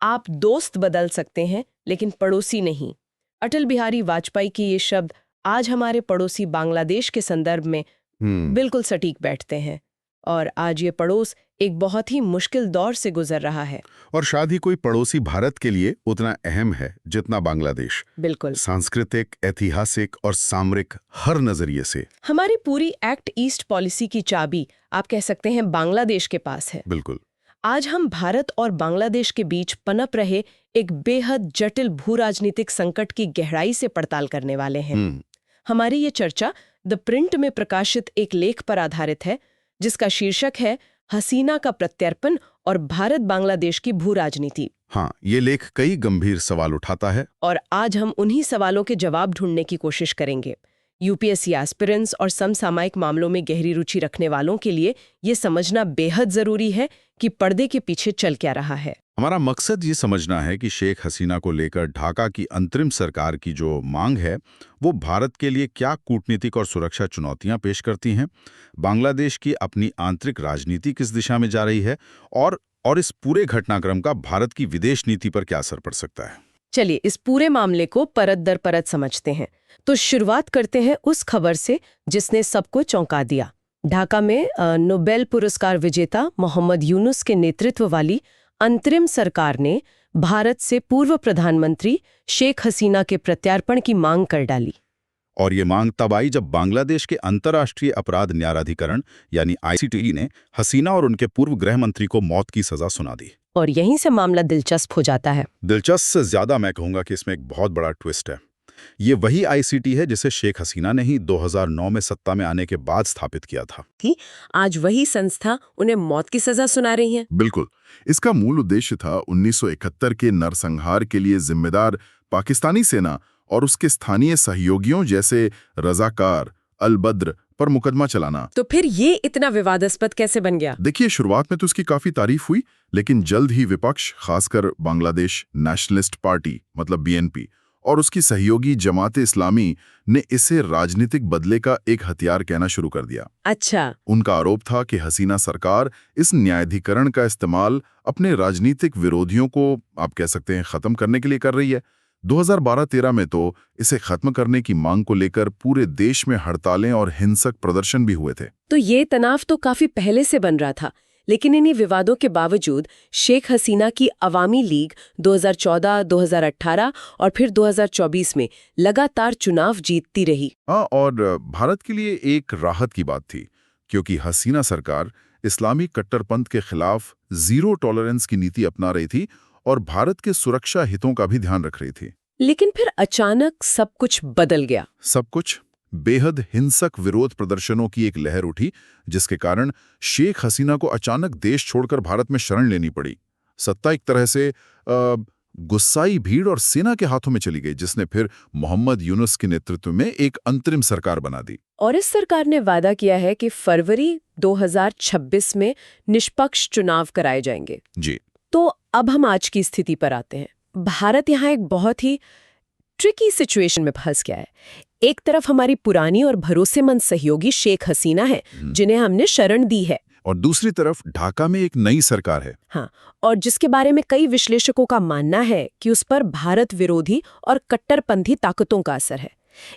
आप दोस्त बदल सकते हैं लेकिन पड़ोसी नहीं। अटल बिहारी वाजपेयी के ये शब्द आज हमारे पड़ोसी बांग्लादेश के संदर्भ में बिल्कुल सटीक बैठते हैं। और आज ये पड़ोस एक बहुत ही मुश्किल दौर से गुजर रहा है। और शायद ही कोई पड़ोसी भारत के लिए उतना अहम है जितना बांग्लादेश। बिल्कुल। सांस्कृतिक, ऐतिहासिक और सामरिक हर नजरिए से हमारी पूरी एक्ट ईस्ट पॉलिसी की चाबी आप कह सकते हैं बांग्लादेश के पास है। बिल्कुल। आज हम भारत और बांग्लादेश के बीच पनप रहे एक बेहद जटिल भू राजनीतिक संकट की गहराई से पड़ताल करने वाले हैं। हमारी ये चर्चा द प्रिंट में प्रकाशित एक लेख पर आधारित है जिसका शीर्षक है हसीना का प्रत्यर्पण और भारत बांग्लादेश की भू राजनीति। हाँ, ये लेख कई गंभीर सवाल उठाता है और आज हम उन्हीं सवालों के जवाब ढूंढने की कोशिश करेंगे। यूपीएससी एस्पिरेंट्स और समसामयिक मामलों में गहरी रुचि रखने वालों के लिए ये समझना बेहद जरूरी है कि पर्दे के पीछे चल क्या रहा है। हमारा मकसद ये समझना है कि शेख हसीना को लेकर ढाका की अंतरिम सरकार की जो मांग है वो भारत के लिए क्या कूटनीतिक और सुरक्षा चुनौतियां पेश करती हैं, बांग्लादेश की अपनी आंतरिक राजनीति किस दिशा में जा रही है और इस पूरे घटनाक्रम का भारत की विदेश नीति पर क्या असर पड़ सकता है। चलिए इस पूरे मामले को परत दर परत समझते हैं। तो शुरुआत करते हैं उस खबर से जिसने सबको चौंका दिया। ढाका में नोबेल पुरस्कार विजेता मोहम्मद यूनुस के नेतृत्व वाली अंतरिम सरकार ने भारत से पूर्व प्रधानमंत्री शेख हसीना के प्रत्यार्पण की मांग कर डाली। और ये मांग तब आई जब बांग्लादेश के अंतर्राष्ट्रीय अपराध न्यायाधिकरण यानी ICTE ने हसीना और उनके पूर्व गृह मंत्री को मौत की सजा सुना दी। और यहीं से मामला दिलचस्प हो जाता है। दिलचस्प से ज्यादा मैं कहूंगा कि इसमें एक बहुत बड़ा ट्विस्ट है। ये वही ICT है जिसे शेख हसीना ने ही 2009 में सत्ता में आने के बाद स्थापित किया था। आज वही संस्था उन्हें मौत की सजा सुना रही है। बिल्कुल। इसका मूल उद्देश्य था 1971 के नरसंहार के लिए जिम्मेदार पाकिस्तानी सेना और उसके स्थानीय सहयोगियों जैसे रजाकार, अल-बद्र पर मुकदमा चलाना। तो फिर ये इतना विवादास्पद कैसे बन गया? देखिए, शुरुआत में तो उसकी काफी तारीफ हुई, लेकिन जल्द ही विपक्ष, खासकर बांग्लादेश नेशनलिस्ट पार्टी मतलब BNP और उसकी सहयोगी जमात इस्लामी ने इसे राजनीतिक बदले का एक हथियार कहना शुरू कर दिया। अच्छा। उनका आरोप था कि हसीना सरकार इस न्यायाधिकरण का इस्तेमाल अपने राजनीतिक विरोधियों को आप कह सकते हैं खत्म करने के लिए कर रही है। 2012-13 में तो इसे खत्म करने की मांग को लेकर पूरे देश में हड़तालें और हिंसक प्रदर्शन भी हुए थे। तो ये तनाव तो काफी पहले से बन रहा था, लेकिन इन्हीं विवादों के बावजूद शेख हसीना की अवामी लीग 2014, 2018 और फिर 2024 में लगातार चुनाव जीतती रही। हाँ, और भारत के लिए एक राहत की बात थी, क्योंकि हसीना सरकार इस्लामी कट्टरपंथ के खिलाफ जीरो टॉलरेंस की नीति अपना रही थी और भारत के सुरक्षा हितों का भी ध्यान रख रही थी। लेकिन फिर अचानक सब कुछ बदल गया। सब कुछ बेहद हिंसक विरोध प्रदर्शनों की एक लहर उठी, जिसके कारण शेख हसीना को अचानक देश छोड़कर भारत में शरण लेनी पड़ी। सत्ता एक तरह से गुस्साई भीड़ और सेना के हाथों में चली गई, जिसने फिर मोहम्मद यूनुस के नेतृत्व में एक अंतरिम सरकार बना दी। और इस सरकार ने वादा किया है कि फरवरी 2026 में निष्पक्ष चुनाव कराए जाएंगे। जी। तो अब हम आज की स्थिति पर आते हैं। भारत यहाँ एक बहुत ही ट्रिकी सिचुएशन में फंस गया है। एक तरफ हमारी पुरानी और भरोसेमंद सहयोगी शेख हसीना है जिन्हें हमने शरण दी है, और दूसरी तरफ ढाका में एक नई सरकार है। हाँ, और जिसके बारे में कई विश्लेषकों का मानना है कि उस पर भारत विरोधी और कट्टरपंथी ताकतों का असर है।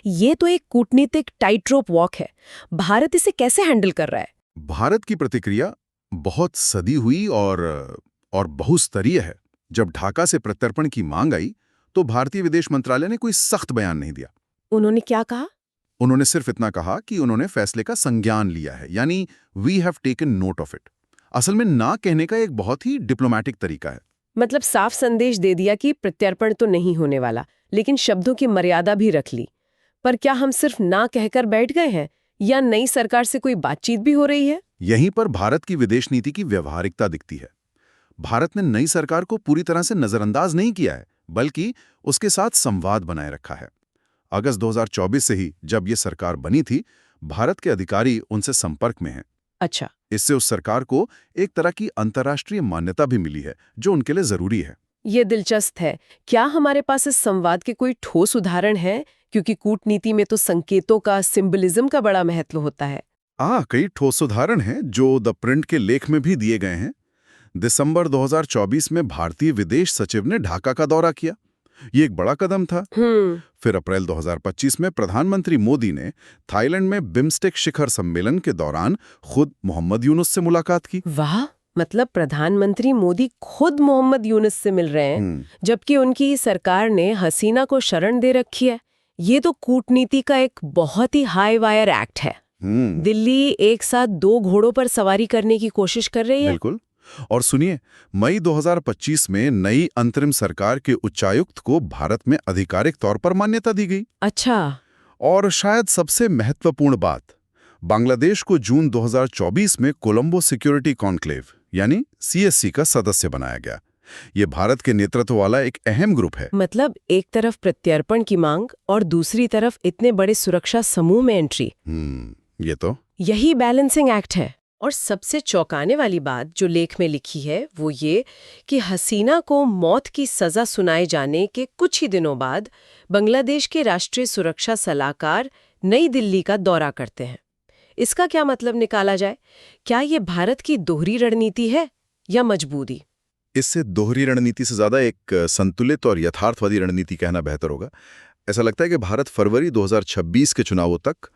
ये तो एक कूटनीतिक टाइट रोप वॉक है। भारत इसे कैसे हैंडल कर रहा है? भारत की प्रतिक्रिया बहुत सदी हुई और बहुस्तरीय है। जब ढाका से प्रत्यर्पण की मांग आई तो भारतीय विदेश मंत्रालय ने कोई सख्त बयान नहीं दिया। उन्होंने क्या कहा? उन्होंने सिर्फ इतना कहा कि उन्होंने फैसले का संज्ञान लिया है, यानी we have taken note of it. असल में ना कहने का एक बहुत ही डिप्लोमैटिक तरीका है। मतलब साफ संदेश दे दिया कि प्रत्यर्पण तो नहीं होने वाला, लेकिन शब्दों की मर्यादा भी रख ली। पर क्या हम सिर्फ ना कहकर बैठ गए हैं या नई सरकार से कोई बातचीत भी हो रही है? यहीं पर भारत की विदेश नीति की व्यवहारिकता दिखती है। भारत ने नई सरकार को पूरी तरह से नजरअंदाज नहीं किया है, बल्कि उसके साथ संवाद बनाए रखा है। अगस्त 2024 से ही जब ये सरकार बनी थी, भारत के अधिकारी उनसे संपर्क में हैं। अच्छा। इससे उस सरकार को एक तरह की अंतर्राष्ट्रीय मान्यता भी मिली है, जो उनके लिए जरूरी है। ये दिलचस्प है। क्या हमारे पास इस संवाद के कोई ठोस उदाहरण है? क्योंकि कूटनीति में तो संकेतों का, सिंबलिज्म का बड़ा महत्व होता है। कई ठोस उदाहरण हैं जो द प्रिंट के लेख में भी दिए गए हैं। दिसंबर 2024 में भारतीय विदेश सचिव ने ढाका का दौरा किया। ये एक बड़ा कदम था। फिर अप्रैल 2025 में प्रधानमंत्री मोदी ने थाईलैंड में बिम्स्टेक शिखर सम्मेलन के दौरान खुद मोहम्मद यूनुस से मुलाकात की। वाह, मतलब प्रधानमंत्री मोदी खुद मोहम्मद यूनुस से मिल रहे हैं, जबकि उनकी सरकार ने हसीना को शरण दे रखी है। ये तो कूटनीति का एक बहुत ही हाई वायर एक्ट है। दिल्ली एक साथ दो घोड़ों पर सवारी करने की कोशिश कर रही है। बिल्कुल। और सुनिए, मई 2025 में नई अंतरिम सरकार के उच्चायुक्त को भारत में आधिकारिक तौर पर मान्यता दी गई। अच्छा। और शायद सबसे महत्वपूर्ण बात, बांग्लादेश को जून 2024 में कोलंबो सिक्योरिटी कॉन्क्लेव यानी CSC का सदस्य बनाया गया। ये भारत के नेतृत्व वाला एक अहम ग्रुप है। मतलब एक तरफ प्रत्यर्पण की मांग और दूसरी तरफ इतने बड़े सुरक्षा समूह में एंट्री। ये तो यही बैलेंसिंग एक्ट है। और सबसे चौंकाने वाली बात जो लेख में लिखी है वो ये कि हसीना को मौत की सजा सुनाए जाने के कुछ ही दिनों बाद बांग्लादेश के राष्ट्रीय सुरक्षा सलाहकार नई दिल्ली का दौरा करते हैं। इसका क्या मतलब निकाला जाए? क्या ये भारत की दोहरी रणनीति है या मजबूरी? इससे दोहरी रणनीति से ज्यादा एक संतुलित और यथार्थवादी रणनीति कहना बेहतर होगा। ऐसा लगता है कि भारत फरवरी 2026 के चुनावों तक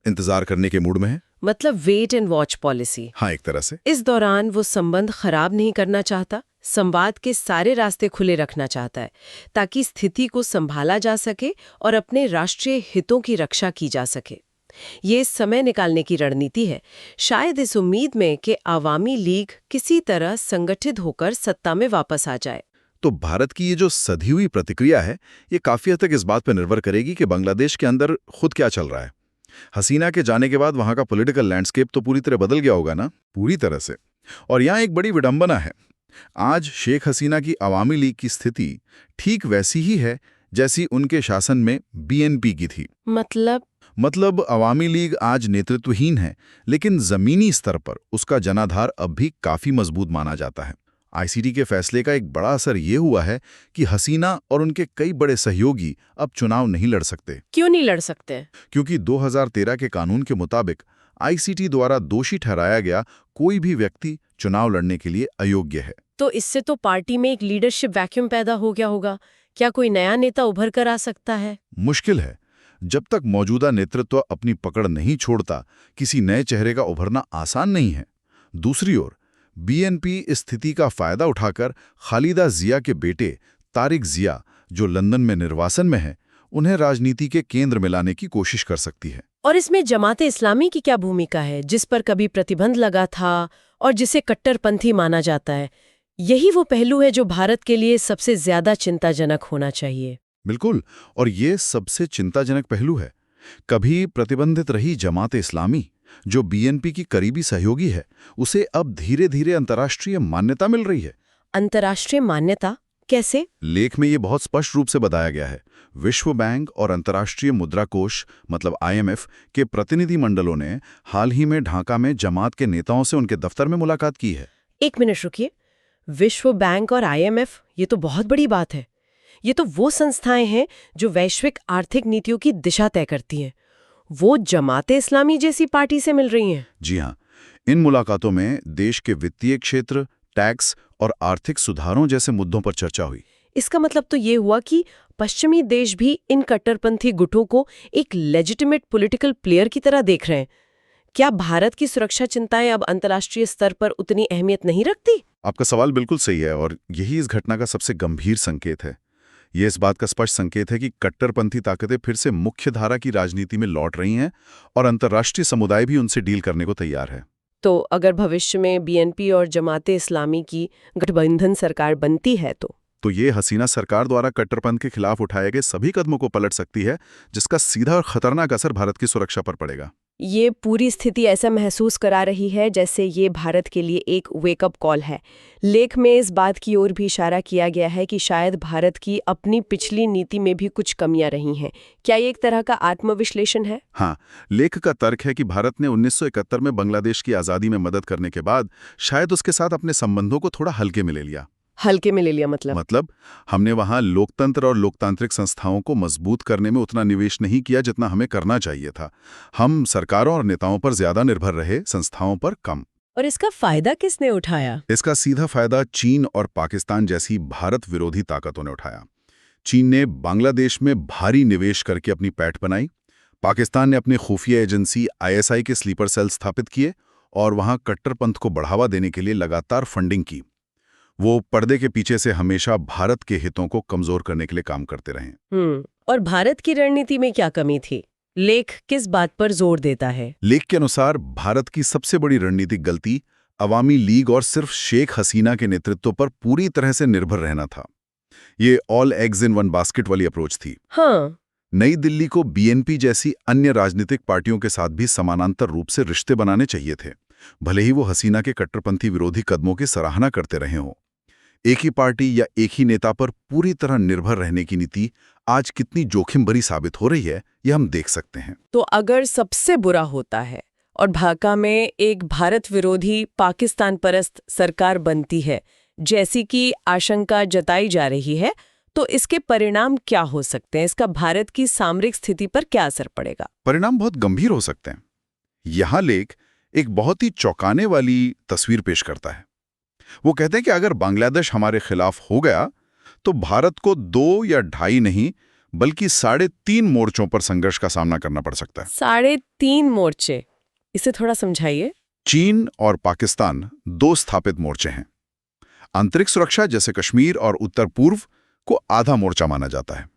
इंतजार करने के मूड में है। मतलब वेट एंड वॉच पॉलिसी। हाँ, एक तरह से। इस दौरान वो संबंध खराब नहीं करना चाहता, संवाद के सारे रास्ते खुले रखना चाहता है ताकि स्थिति को संभाला जा सके और अपने राष्ट्रीय हितों की रक्षा की जा सके। ये समय निकालने की रणनीति है, शायद इस उम्मीद में कि आवामी लीग किसी तरह संगठित होकर सत्ता में वापस आ जाए। तो भारत की ये जो सधी हुई प्रतिक्रिया है, ये काफी हद तक इस बात पर निर्भर करेगी कि बांग्लादेश के अंदर खुद क्या चल रहा है। हसीना के जाने के बाद वहां का पॉलिटिकल लैंडस्केप तो पूरी तरह बदल गया होगा ना, पूरी तरह से। और यहाँ एक बड़ी विडंबना है, आज शेख हसीना की अवामी लीग की स्थिति ठीक वैसी ही है जैसी उनके शासन में BNP की थी। मतलब अवामी लीग आज नेतृत्वहीन है, लेकिन जमीनी स्तर पर उसका जनाधार अब भी काफी मजबूत माना जाता है। ICT के फैसले का एक बड़ा असर ये हुआ है कि हसीना और उनके कई बड़े सहयोगी अब चुनाव नहीं लड़ सकते। क्यों नहीं लड़ सकते? क्योंकि 2013 के कानून के मुताबिक ICT द्वारा दोषी ठहराया गया कोई भी व्यक्ति चुनाव लड़ने के लिए अयोग्य है। तो इससे तो पार्टी में एक लीडरशिप वैक्यूम पैदा हो गया होगा। क्या कोई नया नेता उभर कर आ सकता है? मुश्किल है। जब तक मौजूदा नेतृत्व अपनी पकड़ नहीं छोड़ता, किसी नए चेहरे का उभरना आसान नहीं है। दूसरी ओर BNP इस स्थिति का फायदा उठाकर खालिदा जिया के बेटे तारिक जिया, जो लंदन में निर्वासन में है, उन्हें राजनीति के केंद्र में लाने की कोशिश कर सकती है। और इसमें जमाते इस्लामी की क्या भूमिका है, जिस पर कभी प्रतिबंध लगा था और जिसे कट्टरपंथी माना जाता है? यही वो पहलू है जो भारत के लिए सबसे ज्यादा चिंताजनक होना चाहिए। बिल्कुल, और ये सबसे चिंताजनक पहलू है। कभी प्रतिबंधित रही जमाते इस्लामी, जो BNP की करीबी सहयोगी है, उसे अब धीरे धीरे अंतर्राष्ट्रीय मान्यता मिल रही है। अंतर्राष्ट्रीय मान्यता कैसे? लेख में ये बहुत स्पष्ट रूप से बताया गया है। विश्व बैंक और अंतर्राष्ट्रीय मुद्रा कोष मतलब IMF के प्रतिनिधि मंडलों ने हाल ही में ढाका में जमात के नेताओं से उनके दफ्तर में मुलाकात की है। एक मिनट रुकिए, विश्व बैंक और IMF, ये तो बहुत बड़ी बात है। ये तो वो संस्थाएं हैं जो वैश्विक आर्थिक नीतियों की दिशा तय करती हैं। वो जमाते इस्लामी जैसी पार्टी से मिल रही हैं। जी हाँ, इन मुलाकातों में देश के वित्तीय क्षेत्र, टैक्स और आर्थिक सुधारों जैसे मुद्दों पर चर्चा हुई। इसका मतलब तो ये हुआ कि पश्चिमी देश भी इन कट्टरपंथी गुटों को एक लेजिटिमेट पॉलिटिकल प्लेयर की तरह देख रहे हैं। क्या भारत की सुरक्षा चिंताएं अब अंतर्राष्ट्रीय स्तर पर उतनी अहमियत नहीं रखती? आपका सवाल बिल्कुल सही है, और यही इस घटना का सबसे गंभीर संकेत है। ये इस बात का स्पष्ट संकेत है कि कट्टरपंथी ताकतें फिर से मुख्य धारा की राजनीति में लौट रही हैं और अंतर्राष्ट्रीय समुदाय भी उनसे डील करने को तैयार है। तो अगर भविष्य में BNP और जमाते इस्लामी की गठबंधन सरकार बनती है तो ये हसीना सरकार द्वारा कट्टरपंथ के खिलाफ उठाए गए सभी कदमों को पलट सकती है, जिसका सीधा और खतरनाक असर भारत की सुरक्षा पर पड़ेगा। ये पूरी स्थिति ऐसा महसूस करा रही है जैसे ये भारत के लिए एक वेकअप कॉल है। लेख में इस बात की ओर भी इशारा किया गया है कि शायद भारत की अपनी पिछली नीति में भी कुछ कमियां रही हैं। क्या ये एक तरह का आत्मविश्लेषण है? हाँ, लेख का तर्क है कि भारत ने 1971 में बांग्लादेश की आज़ादी में मदद करने के बाद शायद उसके साथ अपने संबंधों को थोड़ा हल्के में ले लिया। हल्के में ले लिया मतलब हमने वहां लोकतंत्र और लोकतांत्रिक संस्थाओं को मजबूत करने में उतना निवेश नहीं किया जितना हमें करना चाहिए था। हम सरकारों और नेताओं पर ज्यादा निर्भर रहे, संस्थाओं पर कम। और इसका फायदा किसने उठाया? इसका सीधा फायदा चीन और पाकिस्तान जैसी भारत विरोधी ताकतों ने उठाया। चीन ने बांग्लादेश में भारी निवेश करके अपनी पैठ बनाई। पाकिस्तान ने अपनी खुफिया एजेंसी ISI के स्लीपर सेल स्थापित किए और वहां कट्टरपंथ को बढ़ावा देने के लिए लगातार फंडिंग की। वो पर्दे के पीछे से हमेशा भारत के हितों को कमजोर करने के लिए काम करते रहे। और भारत की रणनीति में क्या कमी थी? लेख किस बात पर जोर देता है? लेख के अनुसार भारत की सबसे बड़ी रणनीतिक गलती अवामी लीग और सिर्फ शेख हसीना के नेतृत्व पर पूरी तरह से निर्भर रहना था। ये all eggs in one basket वाली अप्रोच थी। हाँ। नई दिल्ली को BNP जैसी अन्य राजनीतिक पार्टियों के साथ भी समानांतर रूप से रिश्ते बनाने चाहिए थे, भले ही वो हसीना के कट्टरपंथी विरोधी कदमों की सराहना करते रहे हों। एक ही पार्टी या एक ही नेता पर पूरी तरह निर्भर रहने की नीति आज कितनी जोखिम भरी साबित हो रही है, ये हम देख सकते हैं। तो अगर सबसे बुरा होता है और ढाका में एक भारत विरोधी पाकिस्तान परस्त सरकार बनती है, जैसी कि आशंका जताई जा रही है, तो इसके परिणाम क्या हो सकते हैं? इसका भारत की सामरिक स्थिति पर क्या असर पड़ेगा? परिणाम बहुत गंभीर हो सकते हैं। यहां लेख एक बहुत ही चौंकाने वाली तस्वीर पेश करता है। वो कहते हैं कि अगर बांग्लादेश हमारे खिलाफ हो गया तो भारत को 2 या 2.5 नहीं बल्कि 3.5 मोर्चों पर संघर्ष का सामना करना पड़ सकता है। 3.5 मोर्चे, इसे थोड़ा समझाइए। चीन और पाकिस्तान 2 स्थापित मोर्चे हैं। आंतरिक सुरक्षा जैसे कश्मीर और उत्तर पूर्व को आधा मोर्चा माना जाता है,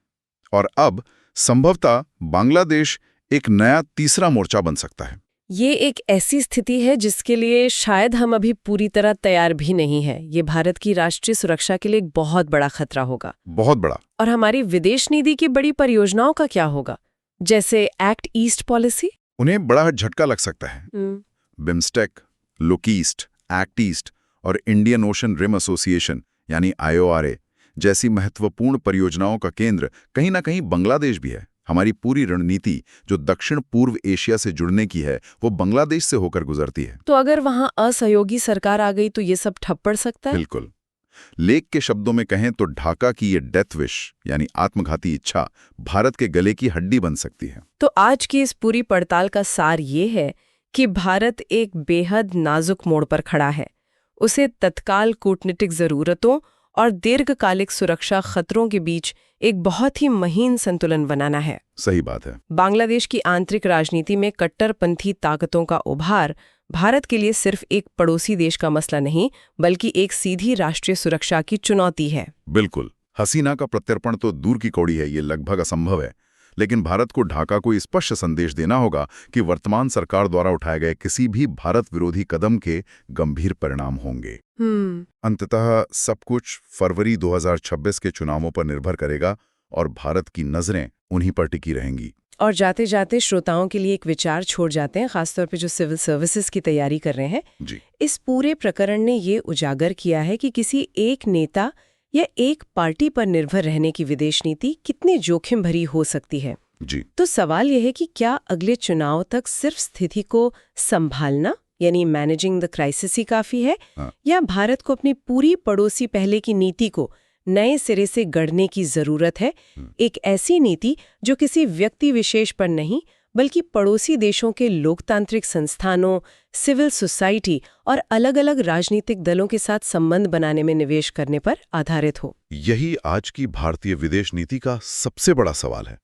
और अब संभवतः बांग्लादेश एक नया तीसरा मोर्चा बन सकता है। ये एक ऐसी स्थिति है जिसके लिए शायद हम अभी पूरी तरह तैयार भी नहीं है। ये भारत की राष्ट्रीय सुरक्षा के लिए एक बहुत बड़ा खतरा होगा। बहुत बड़ा। और हमारी विदेश नीति की बड़ी परियोजनाओं का क्या होगा, जैसे एक्ट ईस्ट पॉलिसी? उन्हें बड़ा झटका लग सकता है। BIMSTEC, look east, act east और इंडियन ओशन रिम एसोसिएशन यानी IORA जैसी महत्वपूर्ण परियोजनाओं का केंद्र कहीं ना कहीं बांग्लादेश भी है। हमारी पूरी रणनीति जो दक्षिण पूर्व एशिया से जुड़ने की है, वो बांग्लादेश से होकर गुजरती है। तो अगर वहां असहयोगी सरकार आ गई तो ये सब ठप पड़ सकता है? बिल्कुल। लेख के शब्दों में कहें तो ढाका की ये डेथ विश यानी आत्मघाती इच्छा भारत के गले की हड्डी बन सकती है। तो आज की इस पूरी पड़ताल का सार ये है कि भारत एक बेहद नाजुक मोड़ पर खड़ा है। उसे तत्काल कूटनीतिक जरूरतों और दीर्घकालिक सुरक्षा खतरों के बीच एक बहुत ही महीन संतुलन बनाना है। सही बात है। बांग्लादेश की आंतरिक राजनीति में कट्टरपंथी ताकतों का उभार भारत के लिए सिर्फ एक पड़ोसी देश का मसला नहीं, बल्कि एक सीधी राष्ट्रीय सुरक्षा की चुनौती है। बिल्कुल। हसीना का प्रत्यर्पण तो दूर की कौड़ी है, ये लगभग असंभव है। लेकिन भारत को ढाका को स्पष्ट संदेश देना होगा कि वर्तमान सरकार द्वारा उठाए गए किसी भी भारत विरोधी कदम के गंभीर परिणाम होंगे। अंततः सब कुछ फरवरी 2026 के चुनावों पर निर्भर करेगा और भारत की नजरें उन्हीं पर टिकी रहेंगी। और जाते जाते श्रोताओं के लिए एक विचार छोड़ जाते हैं, खासतौर पे जो सिविल सर्विसेज की तैयारी कर रहे हैं। जी। इस पूरे प्रकरण ने ये उजागर किया है कि किसी एक नेता या एक पार्टी पर निर्भर रहने की विदेश नीति कितनी जोखिम भरी हो सकती है। जी। तो सवाल यह है कि क्या अगले चुनाव तक सिर्फ स्थिति को संभालना यानी मैनेजिंग द क्राइसिस ही काफी है, या भारत को अपनी पूरी पड़ोसी पहले की नीति को नए सिरे से गढ़ने की जरूरत है। एक ऐसी नीति जो किसी व्यक्ति विशेष पर नहीं बल्कि पड़ोसी देशों के लोकतांत्रिक संस्थानों, सिविल सोसाइटी और अलग-अलग राजनीतिक दलों के साथ संबंध बनाने में निवेश करने पर आधारित हो। यही आज की भारतीय विदेश नीति का सबसे बड़ा सवाल है।